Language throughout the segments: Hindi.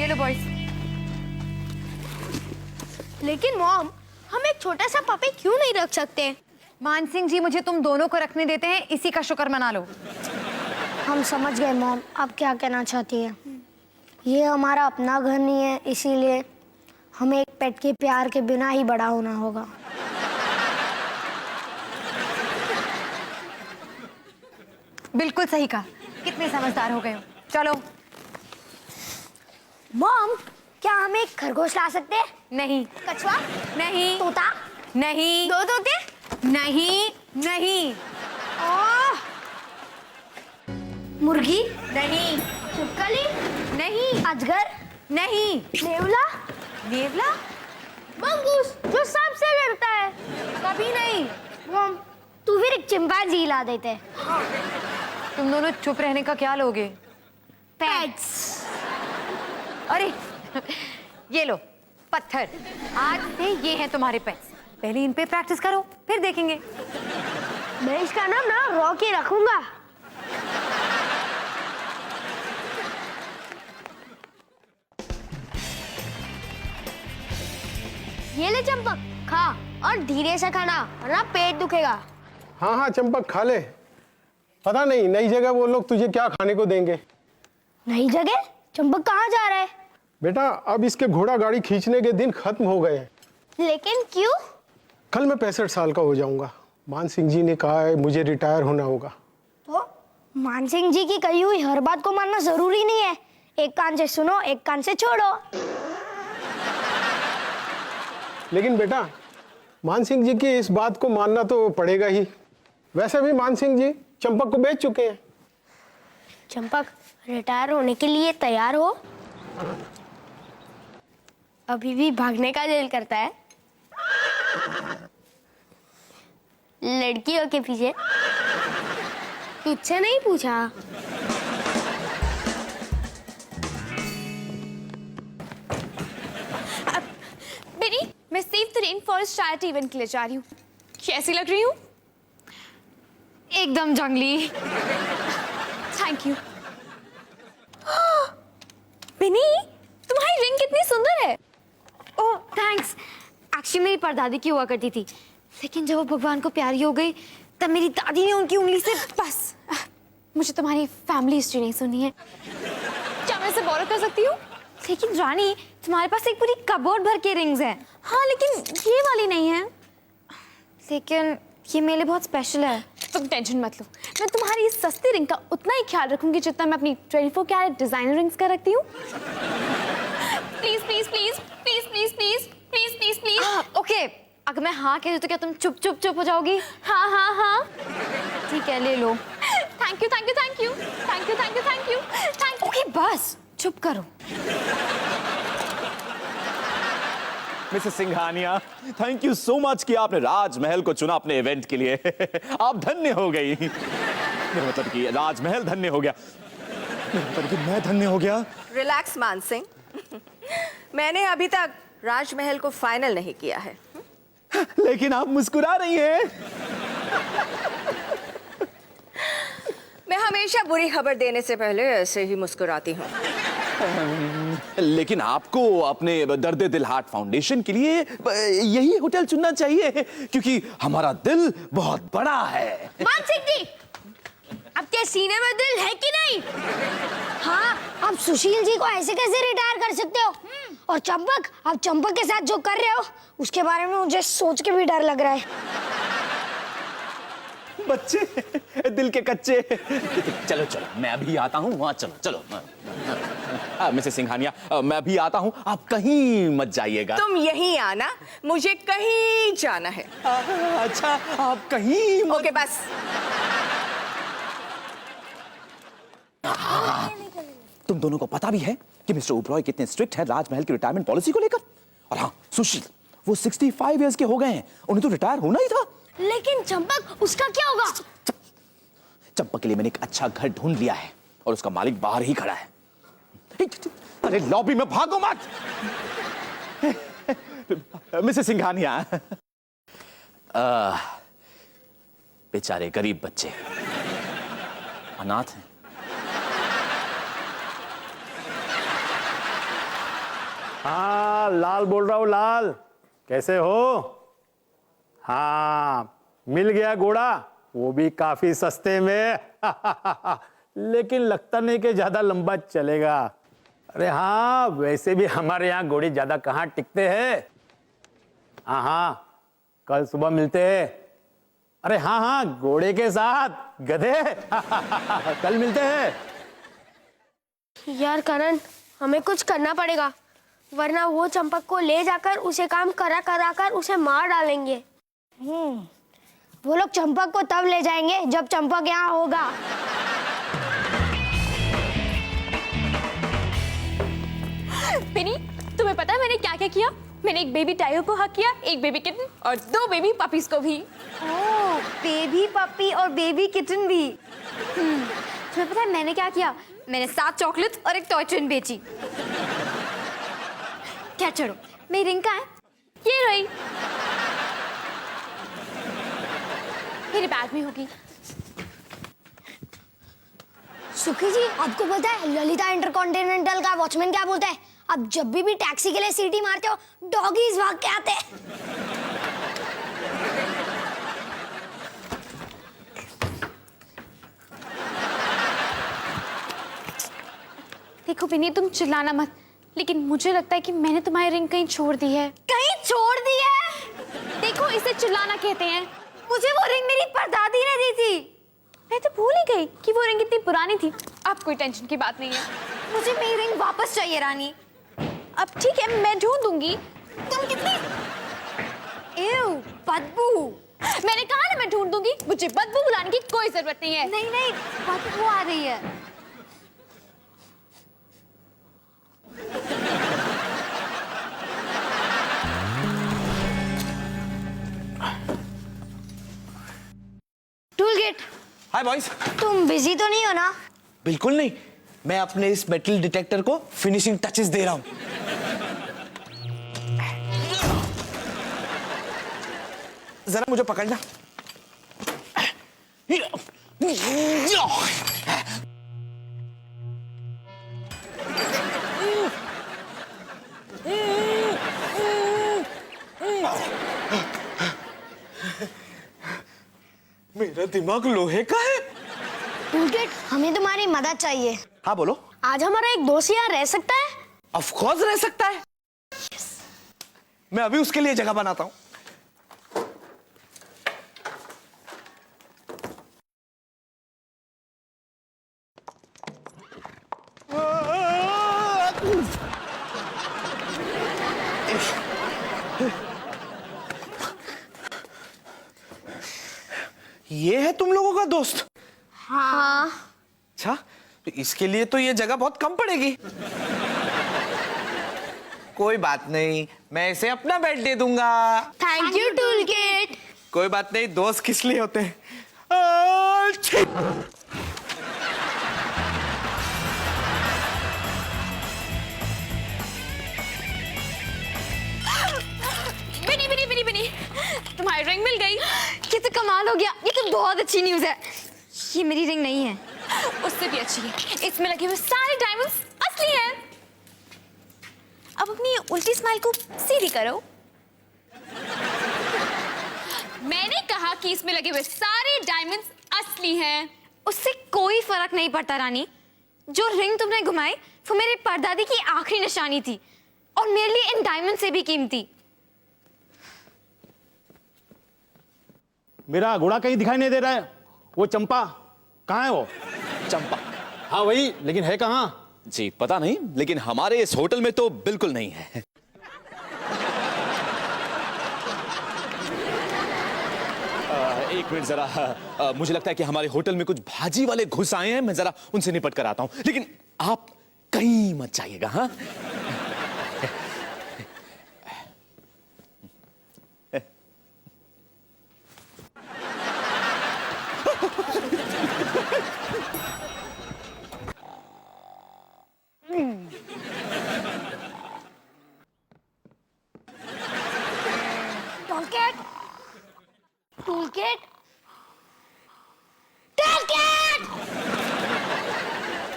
लो बॉयज। लेकिन मॉम, हम एक छोटा सा पपी क्यों नहीं रख सकते? मान सिंह जी, मुझे तुम दोनों को रखने देते हैं, इसी का शुक्र मना लो। हम समझ गए मॉम, आप क्या कहना चाहती है। ये हमारा अपना घर नहीं है, इसीलिए हमें एक पेट के प्यार के बिना ही बड़ा होना होगा। बिल्कुल सही कहा, कितने समझदार हो गए हो। चलो। मॉम, क्या हम एक खरगोश ला सकते हैं? नहीं। कछुआ? नहीं। तोता? नहीं। 2 तोते? नहीं। नहीं। मुर्गी? नहीं। छिपकली? नहीं। अजगर? नहीं। नेवला? नेवला? मंगूस, जो सांप से लड़ता है। कभी नहीं। मॉम, तू फिर एक चिंपैंजी ला देते। तुम दोनों चुप रहने का क्या लोगे? पेट्स। अरे ये लो पत्थर, आज से ये हैं तुम्हारे पेट्स। पहले इन पे प्रैक्टिस करो, फिर देखेंगे। मैं इसका नाम ना रॉकी रखूंगा। ये ले चंपक, खा और धीरे से खाना वरना पेट दुखेगा। हाँ हाँ चंपक, खा ले। पता नहीं नई जगह वो लोग तुझे क्या खाने को देंगे। नई जगह? चंपक कहाँ जा रहा है? बेटा, अब इसके घोड़ा गाड़ी खींचने के दिन खत्म हो गए हैं। लेकिन क्यों? कल मैं 65 साल का हो जाऊंगा। मान सिंह जी ने कहा है मुझे रिटायर होना होगा। तो मान सिंह जी की कही हुई हर बात को मानना जरूरी नहीं है। एक कान से सुनो, एक कान से छोड़ो। लेकिन बेटा, मान सिंह जी की इस बात को मानना तो पड़ेगा ही। वैसे भी मान सिंह जी चंपक को बेच चुके हैं। चंपक, रिटायर होने के लिए तैयार हो? अभी भी भागने का दिल करता है? लड़कियों के पीछे? तुझसे नहीं पूछा। बेनी, मैं save the rain forest charity event के लिए जा रही हूँ। कैसी लग रही हूँ? एकदम जंगली। Thank you. बेनी, तुम्हारी रिंग कितनी सुंदर है। ओह थैंक्स। एक्चुअली मेरी परदादी की हुआ करती थी, लेकिन जब वो भगवान को प्यारी हो गई तब मेरी दादी ने उनकी उंगली से। बस, मुझे तुम्हारी फैमिली हिस्ट्री नहीं सुननी है। क्या मैं इसे बोरो कर सकती हूँ? लेकिन रानी, तुम्हारे पास एक पूरी कबोर्ड भर के रिंग्स हैं। हाँ, लेकिन ये वाली नहीं है। लेकिन ये मेरे लिए बहुत स्पेशल है। तुम टेंशन मत लो, मैं तुम्हारी इस सस्ती रिंग का उतना ही ख्याल रखूंगी जितना मैं अपनी 24 कैरेट डिजाइनर रिंग्स का रखती हूँ। Please please please please please please please please please. Okay, अगर मैं हाँ कह दूँ तो क्या तुम चुप चुप चुप हो जाओगी? हाँ हाँ हाँ। ठीक है, ले लो। Thank you thank you thank you thank you thank you thank you thank you. Okay बस चुप करो। Mrs Singhania, thank you so much कि आपने राजमहल को चुना अपने इवेंट के लिए। आप धन्य हो गई। मेरा मतलब कि राजमहल धन्य हो गया, मेरा मतलब कि मैं धन्य हो गया। रिलैक्स मान सिंह, मैंने अभी तक राजमहल को फाइनल नहीं किया है। लेकिन आप मुस्कुरा रही हैं। मैं हमेशा बुरी खबर देने से पहले ऐसे ही मुस्कुराती हूँ। लेकिन आपको अपने दर्द दिल हार्ट फाउंडेशन के लिए यही होटल चुनना चाहिए, क्योंकि हमारा दिल बहुत बड़ा है। मान सिंह जी, आपके सीने में दिल है कि नहीं? हाँ, आप सुशील जी को ऐसे कैसे रिटायर कर सकते हो? और चंपक, आप चंपक के साथ जो कर रहे हो उसके बारे में मुझे सोच के भी डर लग रहा है। बच्चे दिल के कच्चे। चलो चलो, मैं अभी आता हूँ। वहाँ चलो चलो। मिसेस सिंघानिया, मैं अभी आता हूँ, आप कहीं मत जाइएगा। तुम यहीं आना, मुझे कहीं जाना है। अच्छा, आप कहीं मत। ओके बस। तुम दोनों को पता भी है कि मिस्टर ओबरॉय कितने स्ट्रिक्ट हैं राजमहल की रिटायरमेंट पॉलिसी को लेकर। और हाँ, सुशील, वो 65 इयर्स के हो गए हैं, उन्हें तो रिटायर होना ही था। लेकिन चंपक, उसका क्या होगा? चंपक के लिए मैंने एक अच्छा घर ढूंढ लिया है और उसका मालिक बाहर ही खड़ा है। अरे लॉबी में भागो मत। मिसेस सिंघानिया, बेचारे गरीब बच्चे अनाथ हैं। हाँ लाल बोल रहा हूँ, लाल कैसे हो? हाँ मिल गया घोड़ा, वो भी काफी सस्ते में। लेकिन लगता नहीं कि ज्यादा लंबा चलेगा। अरे हाँ वैसे भी हमारे यहाँ घोड़े ज्यादा कहाँ टिकते हैं। हाँ हाँ कल सुबह मिलते हैं। अरे हाँ हाँ घोड़े के साथ गधे। कल मिलते हैं। यार करण, हमें कुछ करना पड़ेगा, वरना वो चंपक को ले जाकर उसे काम करा करा कर उसे मार डालेंगे। वो लोग चंपक को तब ले जाएंगे जब चंपक यहाँ होगा। पिनी, तुम्हें पता है मैंने क्या क्या किया? मैंने एक बेबी टाइगर को हक किया, एक बेबी किटन और 2 बेबी पपीज को भी। ओह, बेबी पपी और बेबी किटन भी। तुम्हें पता है मैंने क्या किया? मैंने 7 चॉकलेट्स और एक टॉय ट्रेन बेची। क्या छोड़ो, मेरी रिंग कहाँ है? ये रही, मेरे बैग में होगी। सुखी जी, आपको पता है ललिता इंटरकॉन्टिनेंटल का वॉचमैन क्या बोलता है? आप जब भी टैक्सी के लिए सीटी मारते हो, डॉगीज भाग के आते हैं। देखो पिनी, तुम चिल्लाना मत, लेकिन मुझे लगता है कि मैंने तुम्हारी रिंग कहीं छोड़ दी है। कहीं छोड़ दी है? देखो इसे चिल्लाना कहते हैं। मुझे वो रिंग मेरी परदादी ने दी थी। मैं तो भूल ही गई कि वो रिंग इतनी पुरानी थी। अब कोई टेंशन की बात नहीं है। मुझे मेरी रिंग वापस चाहिए रानी। अब ठीक है, मैं ढूंढ दूंगी। तुम कितनी एव, बदबू। मैंने कहा ना मैं ढूंढ दूंगी, मुझे बदबू बुलाने की कोई जरूरत नहीं है। नहीं नहीं, बदबू आ रही है। टूलकिट, हाय बॉयज। तुम बिजी तो नहीं हो ना? बिल्कुल नहीं, मैं अपने इस मेटल डिटेक्टर को फिनिशिंग टचेस दे रहा हूं। जरा मुझे पकड़ना। मेरा दिमाग लोहे का है। टूलकिट, हमें तुम्हारी मदद चाहिए। हाँ बोलो। आज हमारा एक दोस्त यहाँ रह सकता है? ऑफ कोर्स रह सकता है। मैं अभी उसके लिए जगह बनाता हूं। ये है तुम लोगों का दोस्त? हाँ। अच्छा, तो इसके लिए तो ये जगह बहुत कम पड़ेगी। कोई बात नहीं, मैं इसे अपना बेड दे दूंगा। Thank you toolkit. कोई बात नहीं, दोस्त किस लिए होते हैं। छी! बिनी बिनी बिनी बिनी, तुम्हारी रिंग मिल गई। ये तो कमाल हो गया, ये तो बहुत अच्छी न्यूज़ है। ये मेरी रिंग नहीं है। उससे भी अच्छी है, इसमें लगे हुए सारे डायमंड्स असली हैं। अब अपनी उल्टी स्माइल को सीधी करो। मैंने कहा कि इसमें लगे हुए सारे डायमंड्स असली हैं। उससे कोई फर्क नहीं पड़ता रानी। जो रिंग तुमने घुमाई वो मेरे परदादी की आखिरी निशानी थी और मेरे लिए इन डायमंड से भी कीमती। मेरा घोड़ा कहीं दिखाई नहीं दे रहा है। वो चंपा कहाँ है? वो चंपा? हाँ वही, लेकिन है कहाँ? जी पता नहीं, लेकिन हमारे इस होटल में तो बिल्कुल नहीं है। एक मिनट जरा, मुझे लगता है कि हमारे होटल में कुछ भाजी वाले घुस आए हैं। मैं जरा उनसे निपट कर आता हूं, लेकिन आप कहीं मत जाइएगा। हाँ, toolkit, toolkit, toolkit.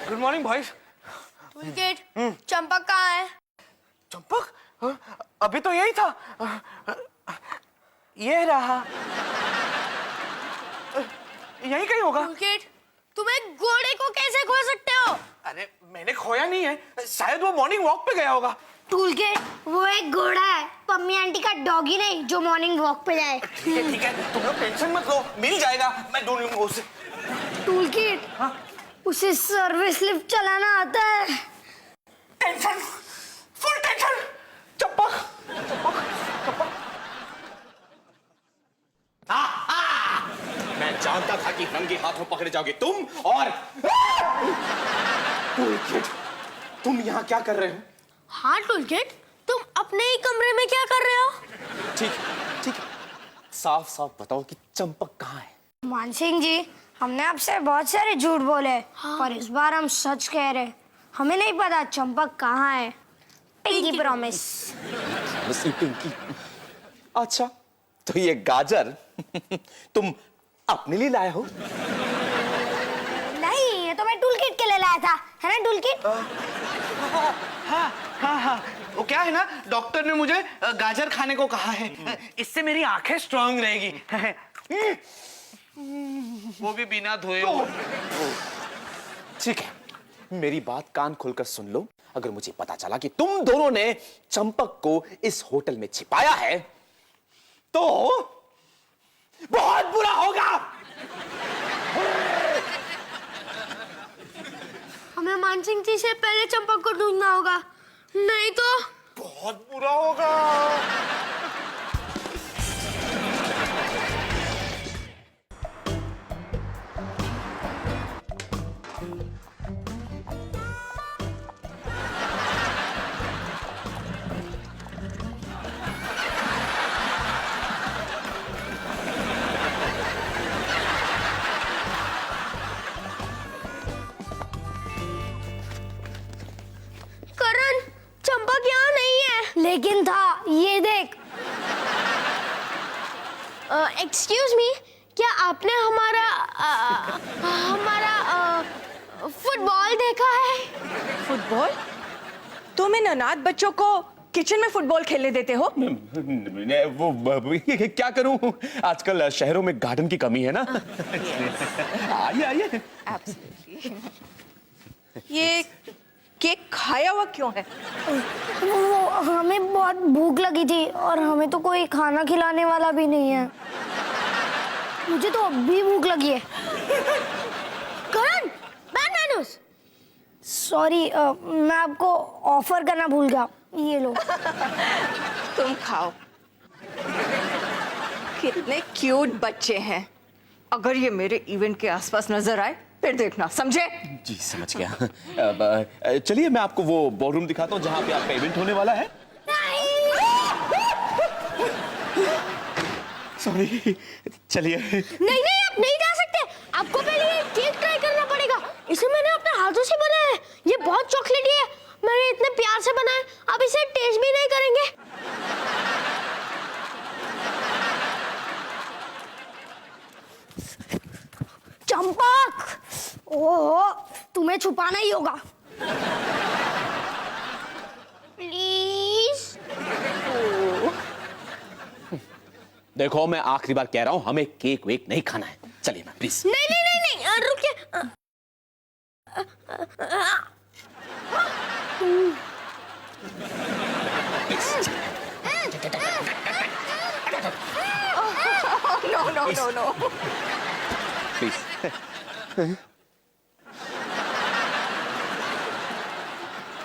Good morning boys. Toolkit, Champak कहाँ है? चंपक, अभी तो यही था। ये रहा, यही कहीं होगा। टूलकिट, तुम एक घोड़े को कैसे खो सकते हो? अरे मैंने खोया नहीं है, शायद वो मॉर्निंग वॉक पे गया होगा। टूलकिट, वो एक घोड़ा है, पम्मी आंटी का डॉगी नहीं जो मॉर्निंग वॉक पे जाए। ठीक है, तुम लोग टेंशन मत लो, मिल जाएगा, मैं ढूंढ लूंगा उसे। टूलकिट, उसे सर्विस लिफ्ट चलाना आता है। Tension, full tension. Champak, Champak, Champak. मैं जानता था कि रंगे हाथों पकड़े जाओगे तुम और टूलकिट, तुम यहाँ क्या कर रहे हो? हाँ टूलकिट, तुम अपने ही कमरे में क्या कर रहे हो? ठीक, ठीक, साफ साफ बताओ कि चंपक कहाँ है? मानसिंह जी, हमने आपसे बहुत सारे झूठ बोले, पर इस बार हम सच कह रहे। हमें नहीं पता चंपक कहाँ है। Pinky promise. पिंकी। अच्छा, तो ये गाजर तुम अपने लिए लाए हो? नहीं, ये तो मैं टूलकिट के लिए लाया था, है ना टूलकिट? हाँ, वो क्या है ना, डॉक्टर ने मुझे गाजर खाने को कहा है, इससे मेरी आंखें स्ट्रांग रहेगी। वो भी बिना धोए हुए। ठीक है, मेरी बात कान खोलकर सुन लो। अगर मुझे पता चला कि तुम दोनों ने चंपक को इस होटल में छिपाया है, तो बहुत बुरा होगा। हमें मानसिंह जी से पहले चंपक को ढूंढना होगा, नहीं तो बहुत बुरा होगा। करण, चंपक यहाँ नहीं है। लेकिन था, ये देख। एक्सक्यूज मी, क्या आपने हमारा फुटबॉल देखा है? फुटबॉल? तुम इन अनाथ बच्चों को किचन में फुटबॉल खेलने देते हो? वो क्या करूं, आजकल शहरों में गार्डन की कमी है ना। आइए आइए। ये केक खाया हुआ क्यों है? वो हमें बहुत भूख लगी थी और हमें तो कोई खाना खिलाने वाला भी नहीं है। मुझे तो अब भी भूख लगी है। करण, मैनूस। सॉरी, मैं आपको ऑफर करना भूल गया। ये लो। तुम खाओ। कितने क्यूट बच्चे हैं। अगर ये मेरे इवेंट के आसपास नजर आए फिर देखना, समझे? जी समझ गया। चलिए मैं आपको वो बॉलरूम दिखाता हूँ जहाँ पे आपका इवेंट होने वाला है। सॉरी, चलिए। नहीं नहीं, आप नहीं जा सकते। आपको पहले ये केक ट्राई करना पड़ेगा। इसे मैंने अपने हाथों से बनाया है। ये बहुत चॉकलेटी है, मैंने इतने प्यार से बनाया। आप इसे टेस्ट भी नहीं करेंगे। चंपक, ओहो, तुम्हें छुपाना ही होगा। प्लीज। देखो मैं आखिरी बार कह रहा हूँ, हमें केक वेक नहीं खाना है। चलिए मैं प्लीज। नहीं नहीं नहीं नहीं, रुकिए। No no no no. Please.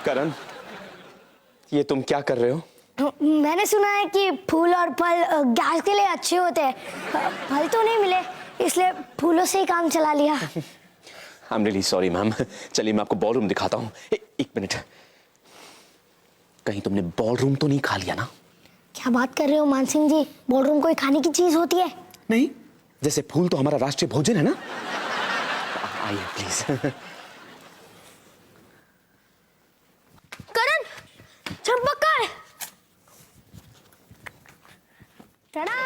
Karan, ये तुम क्या कर रहे हो? मैंने सुना है कि फूल और फल गैस के लिए अच्छे होते हैं। फल तो नहीं मिले, इसलिए फूलों से ही काम चला लिया। I am really sorry ma'am. चलिए मैं आपको बॉलरूम दिखाता हूँ। एक मिनट, कहीं तुमने बॉलरूम तो नहीं खा लिया ना? क्या बात कर रहे हो मानसिंह जी, बॉलरूम कोई खाने की चीज होती है? नहीं, जैसे फूल तो हमारा राष्ट्रीय भोजन है ना। आइए प्लीज। करण, चंपक कहाँ है? टडा!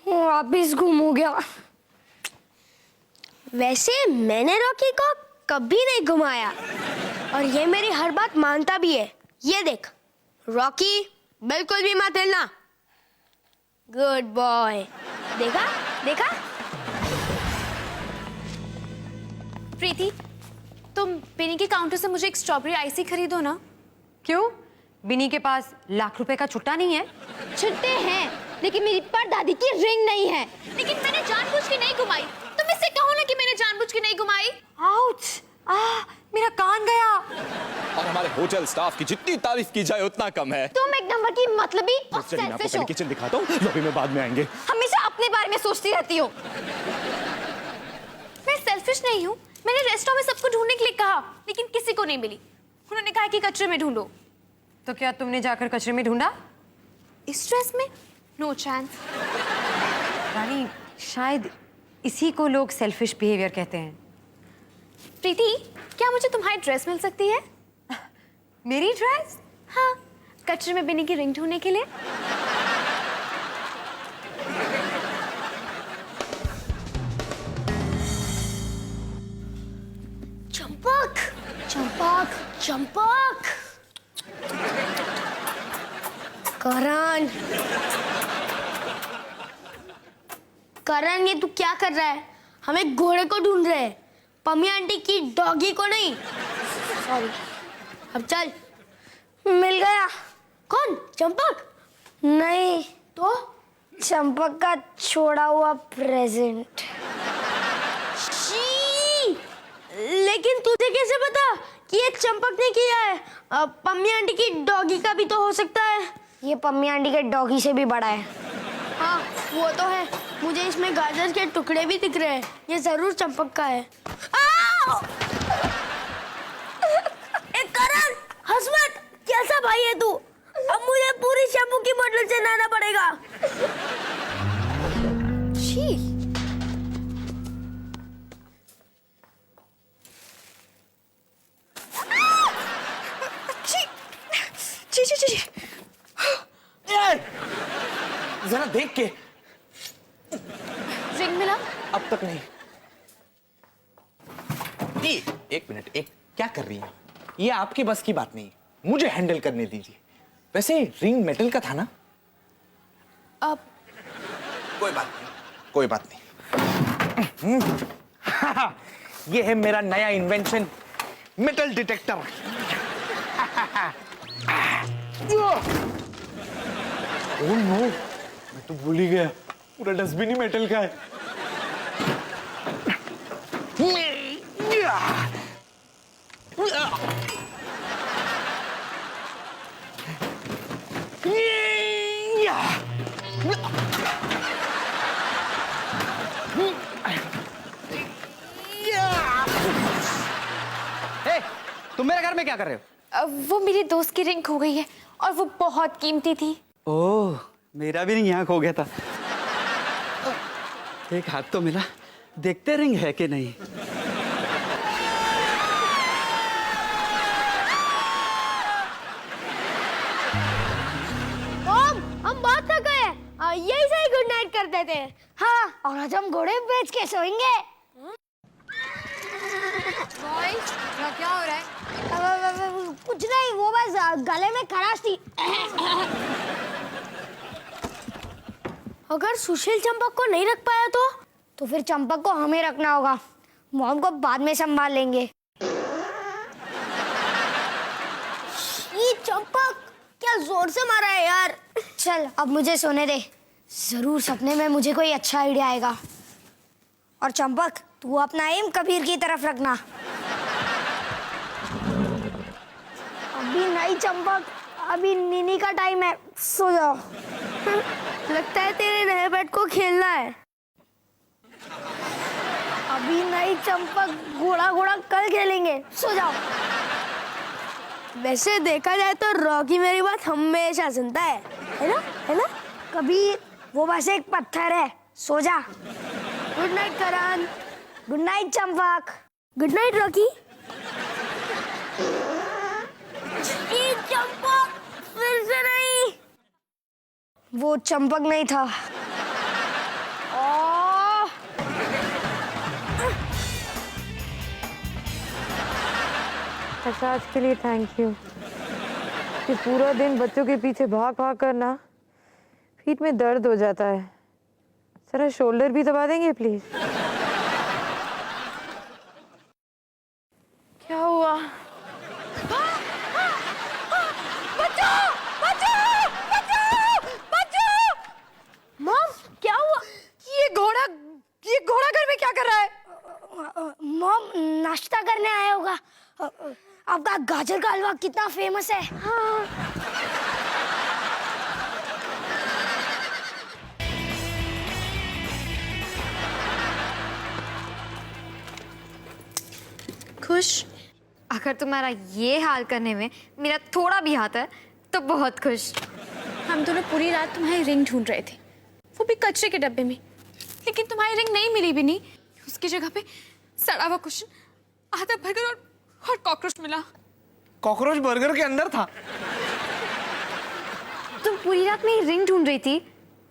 वापिस गुम हो गया। वैसे मैंने रॉकी को कभी नहीं घुमाया और ये मेरी हर बात मानता भी है। ये देख, रॉकी बिल्कुल भी मत हिलना। Good boy. देखा देखा। प्रीति, तुम बिनी के काउंटर से मुझे एक स्ट्रॉबेरी आइसी खरीदो ना। क्यों? बिनी के पास ₹1,00,000 का छुट्टा नहीं है? छुट्टे हैं, लेकिन मेरी परदादी की रिंग नहीं है। लेकिन मैंने जानबूझ के नहीं घुमाई। तुम इससे कहो ना कि मैंने जानबूझ के नहीं घुमाई। आउच! मेरा कान गया। और हमारे होटल स्टाफ की जितनी तारीफ की जाए उतना कम है। तुम एक नंबर की मतलबी और चलिए मैं आपको सेल्फिश पहले हो। किचन दिखाता हूँ, लॉबी में बाद में आएंगे। हमेशा अपने बारे में सोचती रहती हो। मैं सेल्फिश नहीं हूँ। मैंने रेस्टोरेंट में सबको ढूंढने के लिए कहा, लेकिन किसी को नहीं मिली। उन्होंने कहा कि कचरे में ढूंढो। तो क्या तुमने जाकर कचरे में ढूंढा? इस ड्रेस में? No chance. रानी, शायद इसी को लोग सेल्फिश बिहेवियर कहते हैं। प्रीति, क्या मुझे तुम्हारी ड्रेस मिल सकती है? मेरी ड्रेस? हाँ, कचरे में बिनी की रिंग ढूंढने के लिए। चंपक चंपक चंपक। करण करण, ये तू क्या कर रहा है? हमें घोड़े को ढूंढ रहे हैं, पम्मी आंटी की डॉगी को नहीं। सॉरी। अब चल। मिल गया। कौन? चंपक? नहीं तो चंपक का छोड़ा हुआ प्रेजेंट। लेकिन तुझे कैसे पता कि ये चंपक ने किया है? पम्मी आंटी की डॉगी का भी तो हो सकता है। ये पम्मी आंटी के डॉगी से भी बड़ा है। हाँ वो तो है। मुझे इसमें गाजर के टुकड़े भी दिख रहे हैं। ये जरूर चंपक का है। करण, हंस मत। कैसा भाई है तू? अब मुझे पूरी शैम्पू की बोतल से नहाना पड़ेगा। छी। जरा देख के। रिंग मिला? अब तक नहीं। एक मिनट, क्या कर रही हैं? ये आपकी बस की बात नहीं, मुझे हैंडल करने दीजिए। वैसे रिंग मेटल का था ना? अब कोई बात नहीं। ये है मेरा नया invention, metal detector. Oh no, मैं तो भूल ही गया, पूरा डस्टबिन ही मेटल का है। तुम मेरे घर में क्या कर रहे हो? वो मेरी दोस्त की रिंग खो गई है और वो बहुत कीमती थी। ओह, मेरा भी रिंग यहाँ खो गया था। एक हाथ तो मिला, देखते रिंग है कि नहीं। हम बहुत थक गए। यही से ही गुड नाइट करते थे। हाँ, और आज हम घोड़े बेच के सोएंगे। बॉयज, क्या हो रहा है? कुछ नहीं, वो बस गले में खराश थी। अगर सुशील चंपक को नहीं रख पाया तो फिर चंपक को हमें रखना होगा। मॉम को बाद में संभाल लेंगे। ये चंपक क्या जोर से मारा है यार। चल अब मुझे सोने दे, जरूर सपने में मुझे कोई अच्छा आइडिया आएगा। और चंपक, तू अपना एम कबीर की तरफ रखना। अभी नहीं चंपक, अभी नीनी का टाइम है, सो जाओ। लगता है तेरे नए बैट को खेलना है। अभी नहीं चंपक, घोड़ा घोड़ा कल खेलेंगे, सो जाओ। वैसे देखा जाए तो रॉकी मेरी बात हमेशा सुनता है ना? है ना? कभी वो बस एक पत्थर है, सो जा। Good night Karan. Good night Champak. Good night Rocky. Champak, फिर से नहीं। वो चंपक नहीं था। मसाज के लिए थैंक यू। कि पूरा दिन बच्चों के पीछे भाग भाग करना पीठ में दर्द हो जाता है। जरा शोल्डर भी दबा देंगे प्लीज। क्या हुआ? मॉम, क्या हुआ? ये घोड़ा घर में क्या कर रहा है? मॉम नाश्ता करने आया होगा। आपका गाजर का हलवा कितना फेमस है। हाँ। खुश? अगर तुम्हारा ये हाल करने में मेरा थोड़ा भी हाथ है तो बहुत खुश। हम दोनों पूरी रात तुम्हारी रिंग ढूंढ रहे थे, वो भी कचरे के डब्बे में, लेकिन तुम्हारी रिंग नहीं मिली भी नहीं। उसकी जगह पे सड़ा हुआ कुशन, आधा बर्गर और कॉकरोच मिला। कॉकरोच बर्गर के अंदर था। तुम पूरी रात मेरी रिंग ढूंढ रही थी,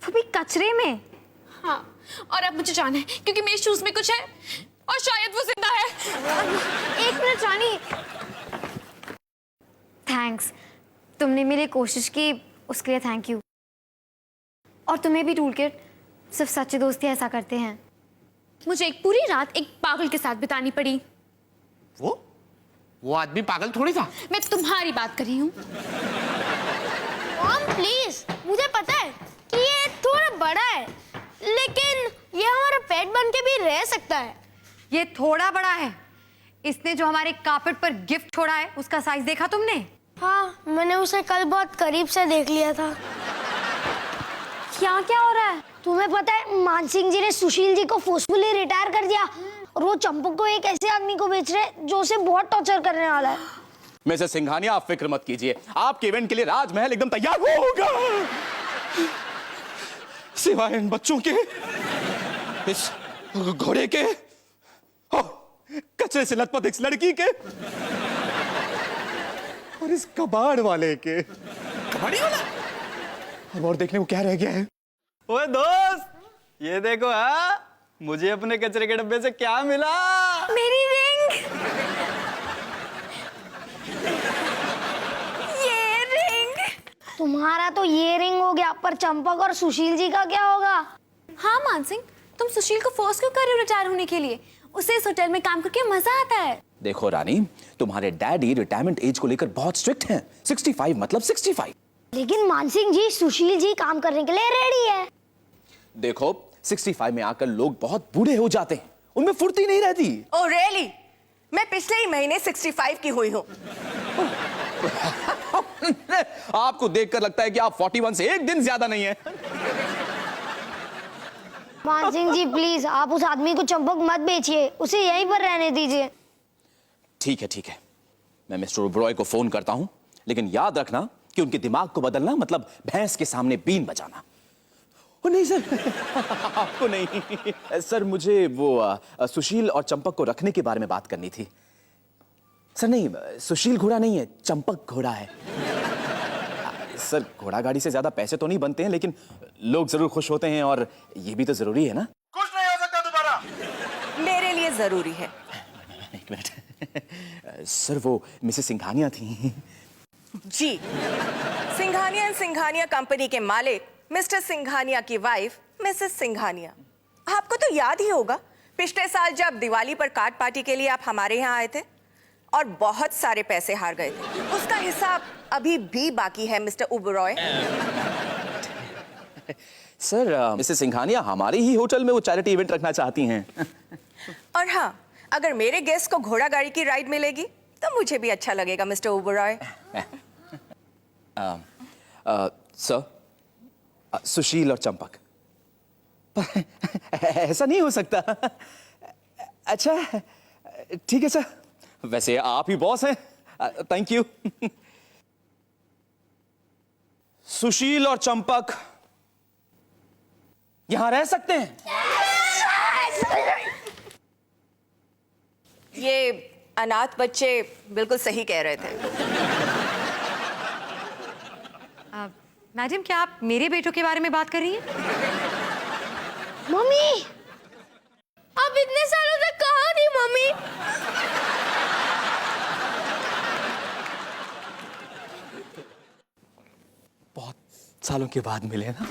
वो भी कचरे में। हाँ, और अब मुझे जाना है क्योंकि मेरे शूज में कुछ है और शायद वो जिंदा है। एक मिनट रानी, थैंक्स। तुमने मेरी कोशिश की, उसके लिए थैंक यू। और तुम्हें भी टूल किट, सिर्फ सच्चे दोस्ती ऐसा करते हैं। मुझे एक पूरी रात एक पागल के साथ बितानी पड़ी। वो आदमी पागल थोड़ी था। मैं तुम्हारी बात कर रही हूँ। मॉम प्लीज, मुझे पता है कि ये थोड़ा बड़ा है, लेकिन ये हमारा पेट बन के भी रह सकता है। ये थोड़ा बड़ा है। इसने जो हमारे कार्पेट पर गिफ्ट छोड़ा है उसका साइज देखा तुमने? हाँ, मैंने उसे कल बहुत करीब से देख लिया था। क्या क्या हो रहा है? तुम्हें पता है मान सिंह जी ने सुशील जी को फोर्सफुली रिटायर कर दिया और वो चंपक को एक ऐसे आदमी को बेच रहे जो उसे बहुत टॉर्चर करने वाला है। मिसेस सिंघानिया, आप फिक्र मत कीजिए, आपके इवेंट के लिए राजमहल एकदम तैयार होगा। सिवाय इन बच्चों के, इस घोड़े के, कचरे से लथपथ इस लड़की के और इस कबाड़ वाले के। कबाड़ी वाला? अब और देखने को क्या रह गया है? ओए दोस्त, ये देखो। हाँ, मुझे अपने कचरे के डब्बे से क्या मिला? मेरी रिंग। ये रिंग। तुम्हारा तो ये रिंग हो गया, पर चंपक और सुशील जी का क्या होगा? हाँ मानसिंह, तुम सुशील को फोर्स क्यों कर रहे हो रिटायर होने के लिए? उसे इस होटल में काम करके मजा आता है। देखो रानी, तुम्हारे डैडी रिटायरमेंट एज को लेकर बहुत स्ट्रिक्ट हैं। 65 मतलब 65। लेकिन मानसिंह जी, सुशील जी काम करने के लिए रेडी है। देखो, 65 में आकर लोग बहुत बूढ़े हो जाते हैं, उनमें फुर्ती नहीं रहती। Oh really? मैं पिछले ही महीने 65 की हुई हूँ। आपको देखकर लगता है कि आप 41 से एक दिन ज्यादा नहीं है। मानसिंह जी प्लीज, आप उस आदमी को चंपक मत बेचिए, उसे यहीं पर रहने दीजिए। ठीक है, मैं मिस्टर ओबरॉय को फोन करता हूं, लेकिन याद रखना कि उनके दिमाग को बदलना मतलब भैंस के सामने बीन बजाना। ओ नहीं सर, आपको नहीं सर, मुझे वो सुशील और चंपक को रखने के बारे में बात करनी थी। सर नहीं, सुशील घोड़ा नहीं है, चंपक घोड़ा है। सर, घोड़ा गाड़ी से ज्यादा पैसे तो नहीं बनते हैं, लेकिन लोग जरूर खुश होते हैं और ये भी तो जरूरी है ना। कुछ नहीं हो सकता दोबारा। मेरे लिए जरूरी है। एक मिनट सर, वो मिसेस सिंघानिया थी। जी, सिंघानिया एंड सिंघानिया कंपनी के मालिक मिस्टर सिंघानिया की वाइफ मिसेस सिंघानिया। आपको तो याद ही होगा, पिछले साल जब दिवाली पर कार्ड पार्टी के लिए आप हमारे यहाँ आए थे और बहुत सारे पैसे हार गए थे, उसका हिसाब अभी भी बाकी है mister Oberoi. Sir, Mrs Singhania हमारे ही होटल में वो चैरिटी इवेंट रखना चाहती हैं। और हाँ, अगर मेरे गेस्ट को घोड़ा गाड़ी की राइड मिलेगी तो मुझे भी अच्छा लगेगा मिस्टर ओबरॉय। सर, सुशील और चंपक, ऐसा नहीं हो सकता। अच्छा ठीक है सर, वैसे आप ही बॉस हैं। Thank you. सुशील और चंपक यहां रह सकते हैं। ये अनाथ बच्चे बिल्कुल सही कह रहे थे। मैडम, क्या आप मेरे बेटों के बारे में बात कर रही हैं? मम्मी, आप इतने सालों तक कहाँ थी मम्मी? सालों के बाद मिले ना।